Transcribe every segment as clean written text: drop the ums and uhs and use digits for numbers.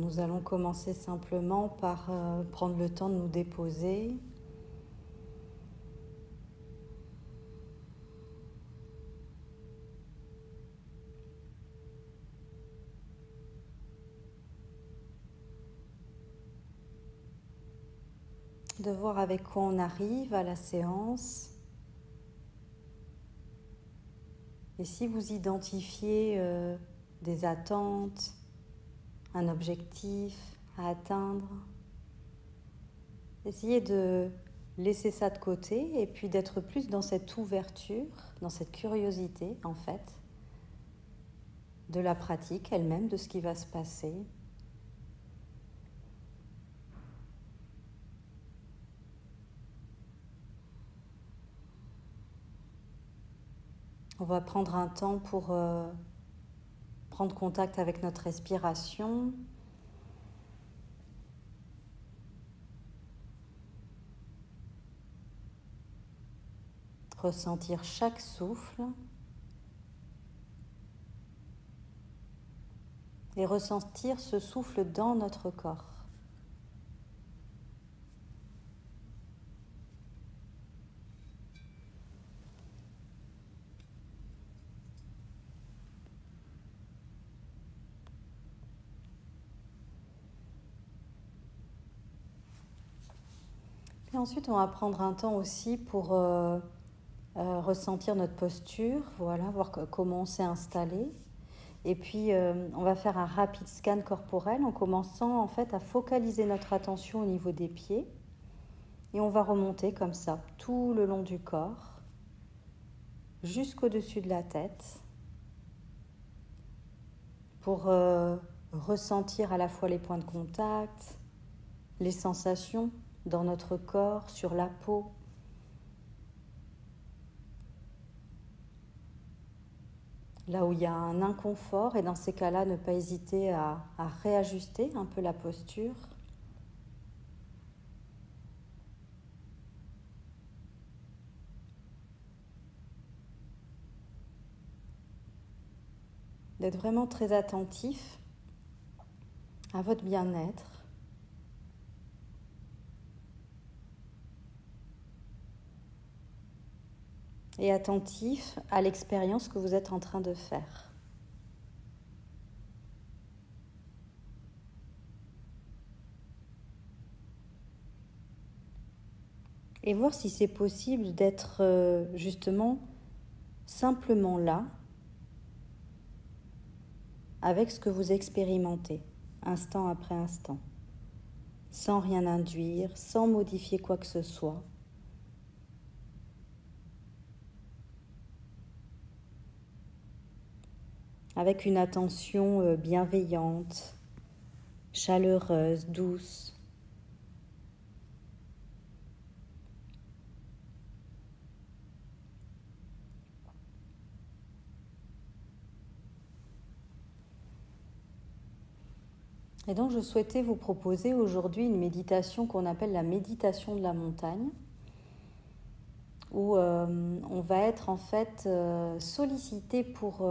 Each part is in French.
Nous allons commencer simplement par prendre le temps de nous déposer. De voir avec quoi on arrive à la séance. Et si vous identifiez des attentes, un objectif à atteindre, essayez de laisser ça de côté et puis d'être plus dans cette ouverture, dans cette curiosité en fait, de la pratique elle-même, de ce qui va se passer. On va prendre un temps pour prendre contact avec notre respiration. Ressentir chaque souffle. Et ressentir ce souffle dans notre corps. Et ensuite, on va prendre un temps aussi pour ressentir notre posture, voilà, voir comment on s'est installé. Et puis, on va faire un rapide scan corporel en commençant en fait à focaliser notre attention au niveau des pieds. Et on va remonter comme ça, tout le long du corps, jusqu'au-dessus de la tête, pour ressentir à la fois les points de contact, les sensations dans notre corps, sur la peau. Là où il y a un inconfort, et dans ces cas-là, ne pas hésiter à réajuster un peu la posture. D'être vraiment très attentif à votre bien-être. Et attentif à l'expérience que vous êtes en train de faire. Et voir si c'est possible d'être justement simplement là, avec ce que vous expérimentez, instant après instant, sans rien induire, sans modifier quoi que ce soit. Avec une attention bienveillante, chaleureuse, douce. Et donc je souhaitais vous proposer aujourd'hui une méditation qu'on appelle la méditation de la montagne, où on va être en fait sollicité pour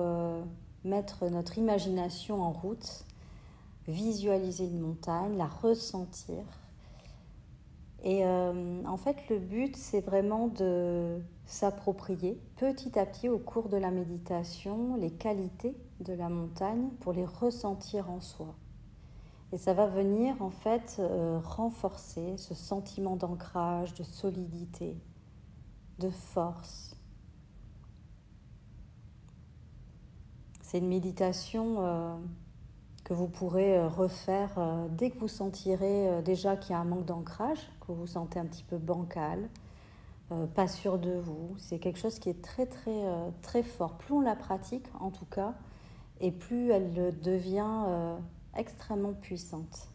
mettre notre imagination en route, visualiser une montagne, la ressentir. Et en fait, le but, c'est vraiment de s'approprier petit à petit au cours de la méditation les qualités de la montagne pour les ressentir en soi. Et ça va venir en fait renforcer ce sentiment d'ancrage, de solidité, de force. C'est une méditation que vous pourrez refaire dès que vous sentirez déjà qu'il y a un manque d'ancrage, que vous vous sentez un petit peu bancal, pas sûr de vous. C'est quelque chose qui est très fort. Plus on la pratique en tout cas, et plus elle devient extrêmement puissante.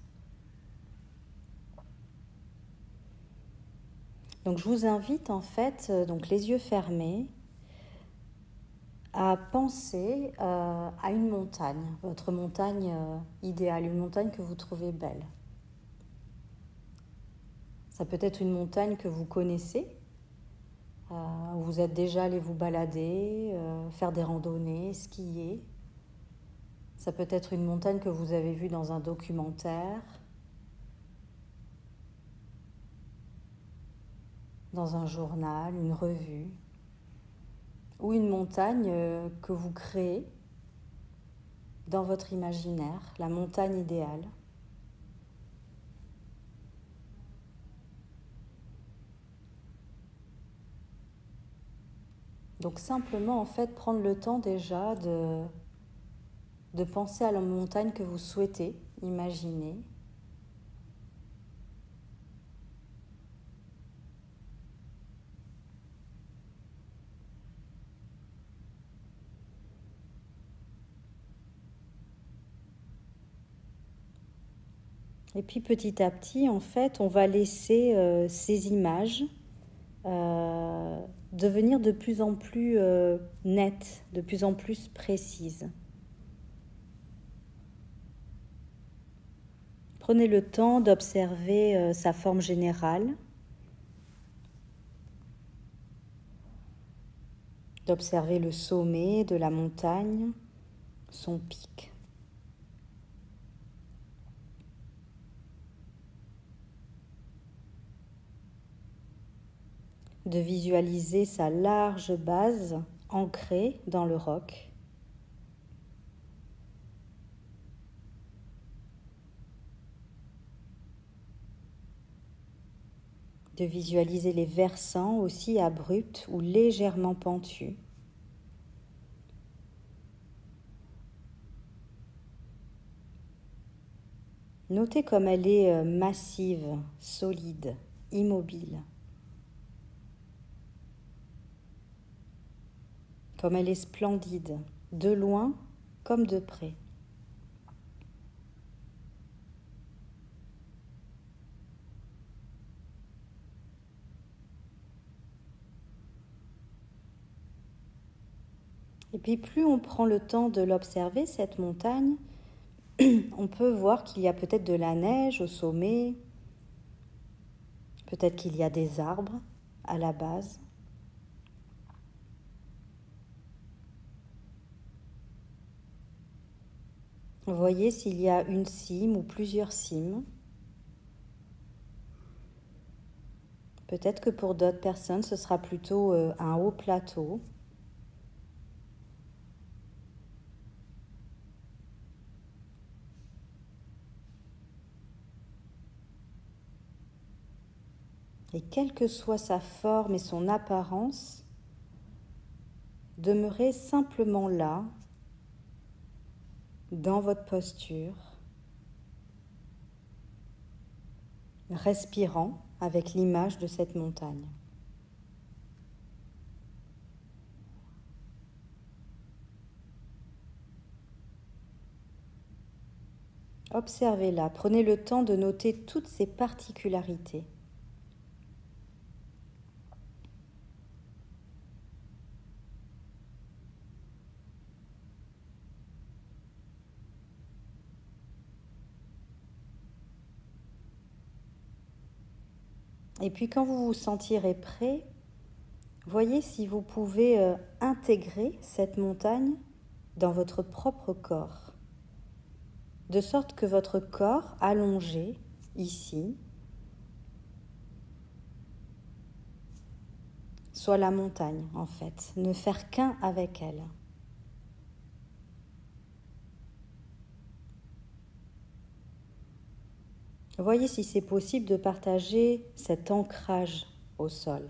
Donc je vous invite en fait, donc les yeux fermés, à penser à une montagne, votre montagne idéale, une montagne que vous trouvez belle. Ça peut être une montagne que vous connaissez, où vous êtes déjà allé vous balader, faire des randonnées, skier. Ça peut être une montagne que vous avez vue dans un documentaire, dans un journal, une revue, ou une montagne que vous créez dans votre imaginaire, la montagne idéale. Donc simplement en fait prendre le temps déjà de penser à la montagne que vous souhaitez imaginer. Et puis petit à petit, en fait, on va laisser ces images devenir de plus en plus nettes, de plus en plus précises. Prenez le temps d'observer sa forme générale, d'observer le sommet de la montagne, son pic. De visualiser sa large base ancrée dans le roc. De visualiser les versants aussi abrupts ou légèrement pentus. Notez comme elle est massive, solide, immobile. Comme elle est splendide, de loin comme de près. Et puis plus on prend le temps de l'observer, cette montagne, on peut voir qu'il y a peut-être de la neige au sommet, peut-être qu'il y a des arbres à la base. Voyez s'il y a une cime ou plusieurs cimes. Peut-être que pour d'autres personnes, ce sera plutôt un haut plateau. Et quelle que soit sa forme et son apparence, demeurez simplement là, dans votre posture, respirant avec l'image de cette montagne. Observez-la, prenez le temps de noter toutes ses particularités. Et puis quand vous vous sentirez prêt, voyez si vous pouvez intégrer cette montagne dans votre propre corps, de sorte que votre corps allongé ici soit la montagne en fait, ne faire qu'un avec elle. Voyez si c'est possible de partager cet ancrage au sol.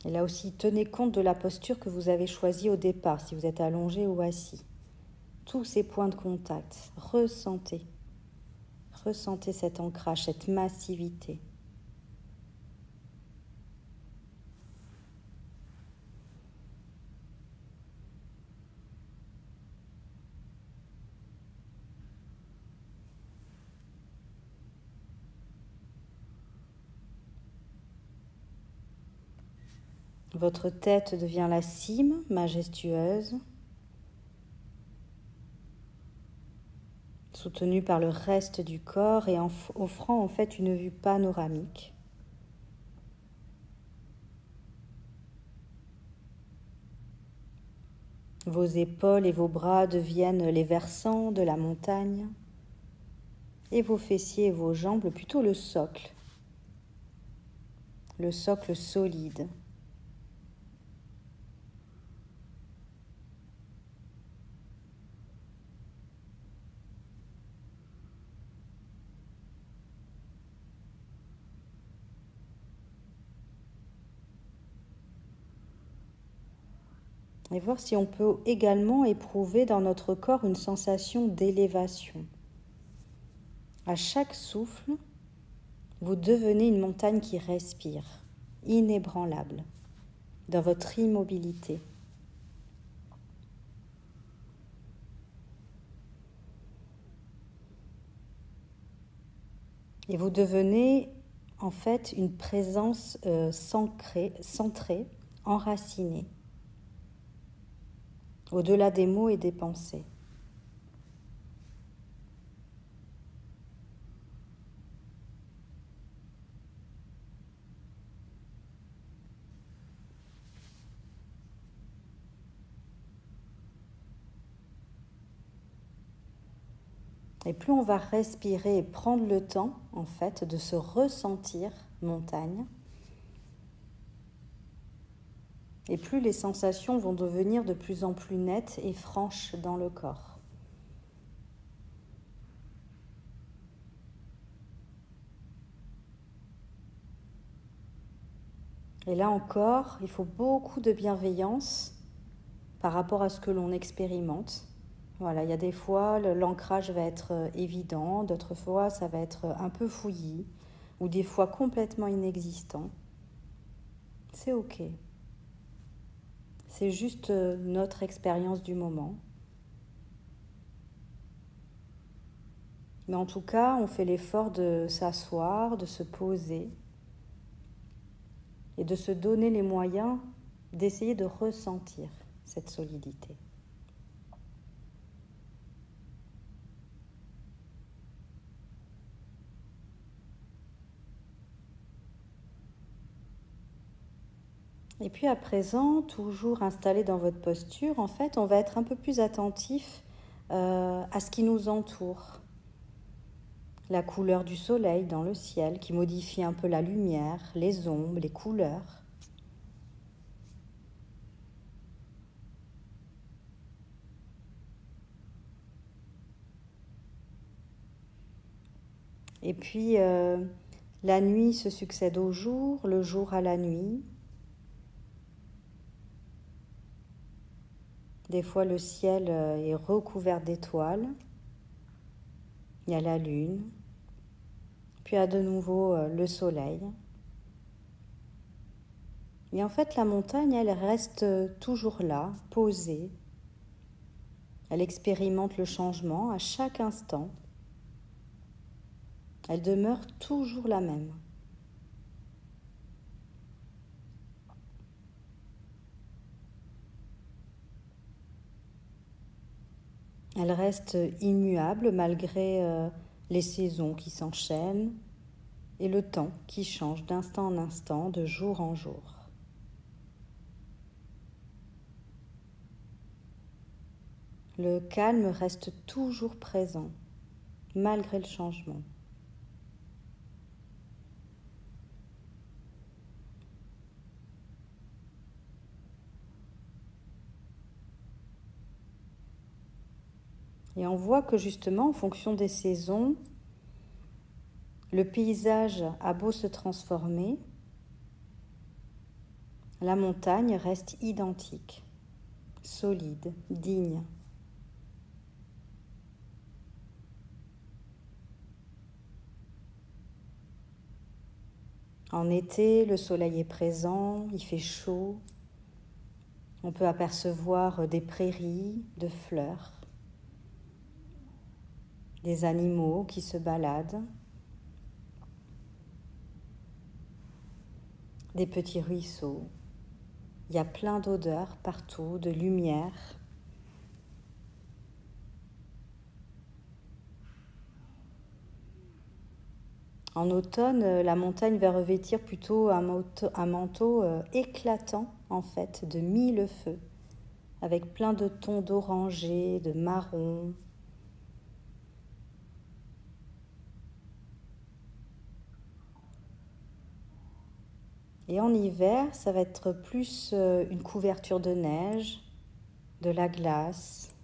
Et là aussi, tenez compte de la posture que vous avez choisie au départ, si vous êtes allongé ou assis. Tous ces points de contact, ressentez cet ancrage, cette massivité. Votre tête devient la cime majestueuse, soutenue par le reste du corps et offrant en fait une vue panoramique. Vos épaules et vos bras deviennent les versants de la montagne et vos fessiers et vos jambes plutôt le socle solide. Et voir si on peut également éprouver dans notre corps une sensation d'élévation. À chaque souffle, vous devenez une montagne qui respire, inébranlable, dans votre immobilité. Et vous devenez en fait une présence centrée, enracinée, au-delà des mots et des pensées. Et plus on va respirer et prendre le temps, en fait, de se ressentir montagne, et plus les sensations vont devenir de plus en plus nettes et franches dans le corps. Et là encore, il faut beaucoup de bienveillance par rapport à ce que l'on expérimente. Voilà, il y a des fois, l'ancrage va être évident, d'autres fois, ça va être un peu fouillis, ou des fois complètement inexistant. C'est ok. C'est juste notre expérience du moment. Mais en tout cas, on fait l'effort de s'asseoir, de se poser et de se donner les moyens d'essayer de ressentir cette solidité. Et puis à présent, toujours installé dans votre posture, en fait, on va être un peu plus attentif à ce qui nous entoure. La couleur du soleil dans le ciel qui modifie un peu la lumière, les ombres, les couleurs. Et puis la nuit se succède au jour, le jour à la nuit. Des fois, le ciel est recouvert d'étoiles. Il y a la lune. Puis, il y a de nouveau le soleil. Et en fait, la montagne, elle reste toujours là, posée. Elle expérimente le changement à chaque instant. Elle demeure toujours la même. Elle reste immuable malgré les saisons qui s'enchaînent et le temps qui change d'instant en instant, de jour en jour. Le calme reste toujours présent, malgré le changement. Et on voit que justement, en fonction des saisons, le paysage a beau se transformer, la montagne reste identique, solide, digne. En été, le soleil est présent, il fait chaud. On peut apercevoir des prairies de fleurs, des animaux qui se baladent, des petits ruisseaux. Il y a plein d'odeurs partout, de lumière. En automne, la montagne va revêtir plutôt un manteau éclatant, en fait, de mille feux, avec plein de tons d'orangé, de marron. Et en hiver, ça va être plus une couverture de neige, de la glace,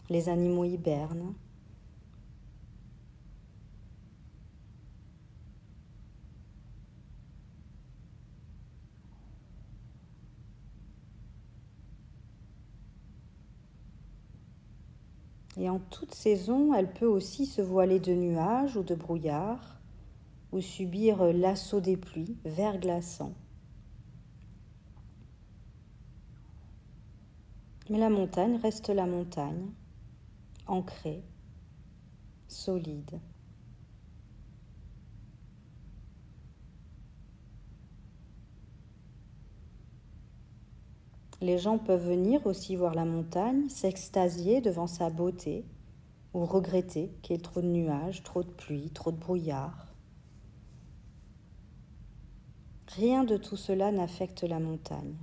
les animaux hibernent. Et en toute saison, elle peut aussi se voiler de nuages ou de brouillards, ou subir l'assaut des pluies verglaçants. Mais la montagne reste la montagne, ancrée, solide. Les gens peuvent venir aussi voir la montagne, s'extasier devant sa beauté, ou regretter qu'il y ait trop de nuages, trop de pluie, trop de brouillard. Rien de tout cela n'affecte la montagne.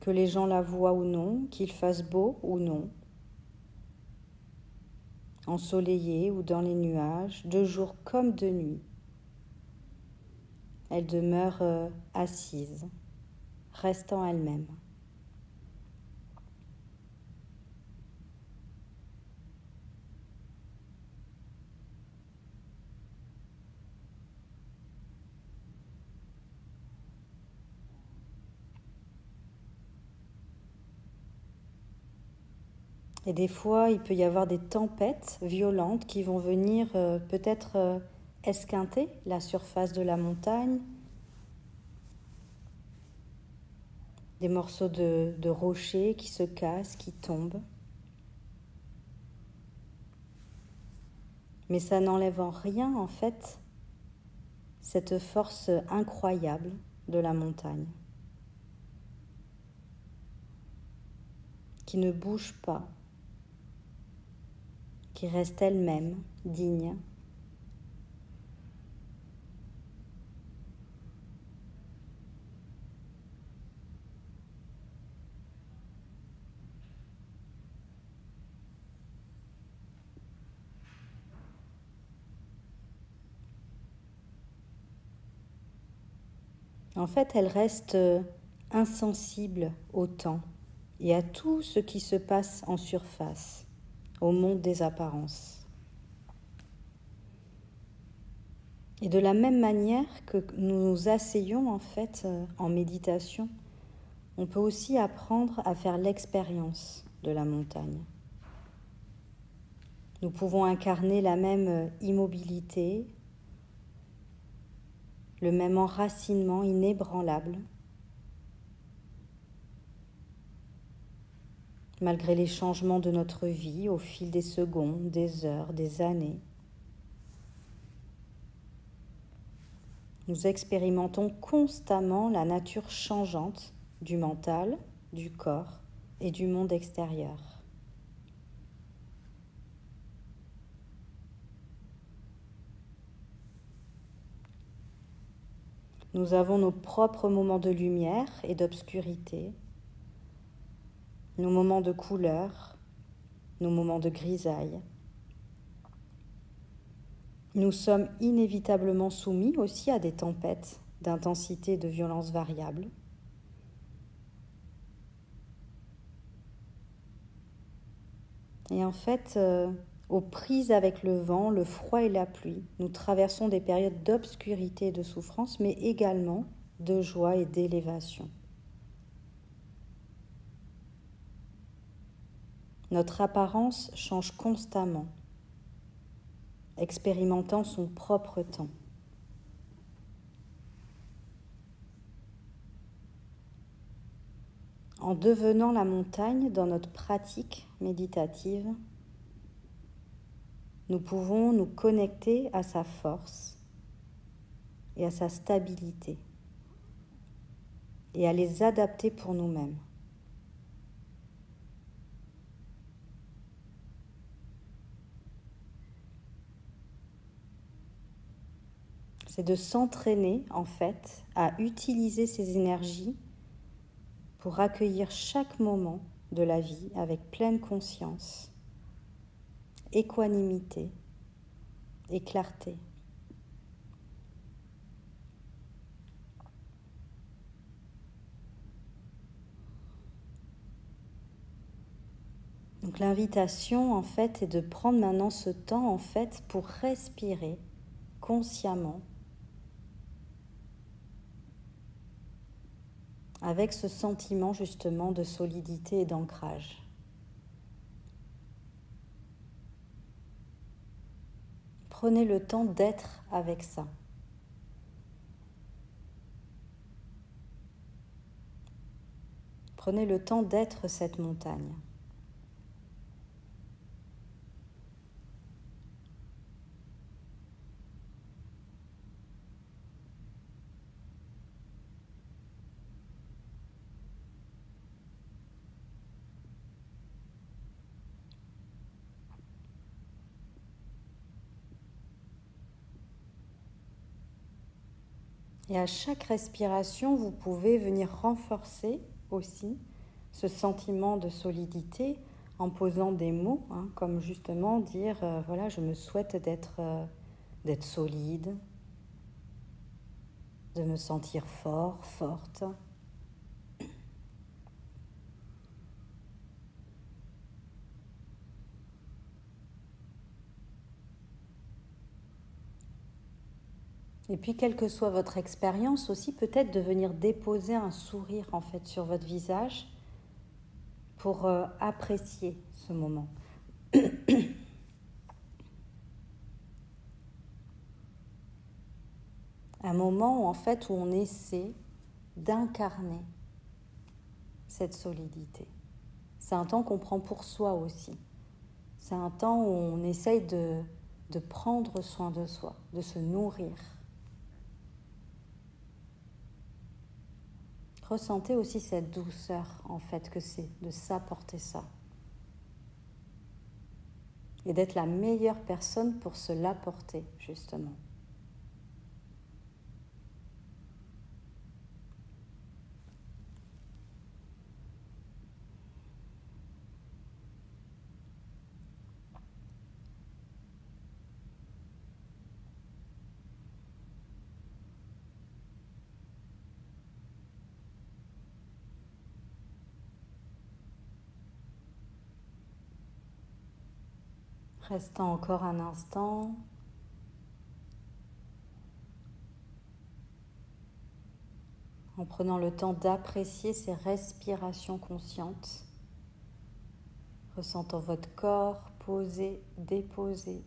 Que les gens la voient ou non, qu'il fasse beau ou non, ensoleillée ou dans les nuages, de jour comme de nuit. Elle demeure assise, restant elle-même. Et des fois, il peut y avoir des tempêtes violentes qui vont venir peut-être esquinter la surface de la montagne, des morceaux de rochers qui se cassent, qui tombent. Mais ça n'enlève en rien, en fait, cette force incroyable de la montagne, qui ne bouge pas, qui reste elle-même digne. En fait, elle reste insensible au temps et à tout ce qui se passe en surface, au monde des apparences. Et de la même manière que nous nous asseyons en fait en méditation, on peut aussi apprendre à faire l'expérience de la montagne. Nous pouvons incarner la même immobilité, le même enracinement inébranlable, malgré les changements de notre vie au fil des secondes, des heures, des années. Nous expérimentons constamment la nature changeante du mental, du corps et du monde extérieur. Nous avons nos propres moments de lumière et d'obscurité, nos moments de couleur, nos moments de grisaille. Nous sommes inévitablement soumis aussi à des tempêtes d'intensité et de violence variables. Et en fait, aux prises avec le vent, le froid et la pluie, nous traversons des périodes d'obscurité et de souffrance, mais également de joie et d'élévation. Notre apparence change constamment, expérimentant son propre temps. En devenant la montagne dans notre pratique méditative, nous pouvons nous connecter à sa force et à sa stabilité et à les adapter pour nous-mêmes. c'est de s'entraîner en fait à utiliser ces énergies pour accueillir chaque moment de la vie avec pleine conscience, équanimité et clarté. Donc l'invitation en fait est de prendre maintenant ce temps en fait pour respirer consciemment avec ce sentiment justement de solidité et d'ancrage. Prenez le temps d'être avec ça. Prenez le temps d'être cette montagne. Et à chaque respiration, vous pouvez venir renforcer aussi ce sentiment de solidité en posant des mots, comme justement dire, voilà, je me souhaite d'être solide, de me sentir fort, forte. Et puis, quelle que soit votre expérience aussi, peut-être de venir déposer un sourire en fait sur votre visage pour apprécier ce moment. Un moment où en fait où on essaie d'incarner cette solidité. C'est un temps qu'on prend pour soi aussi. C'est un temps où on essaye de prendre soin de soi, de se nourrir. Ressentez aussi cette douceur en fait que c'est de s'apporter ça. Et d'être la meilleure personne pour se l'apporter justement. Restant encore un instant. En prenant le temps d'apprécier ces respirations conscientes. Ressentant votre corps posé, déposé.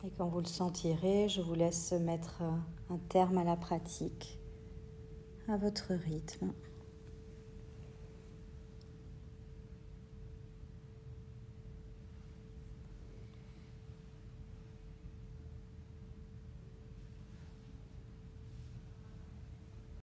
Et quand vous le sentirez, je vous laisse mettre un terme à la pratique, à votre rythme.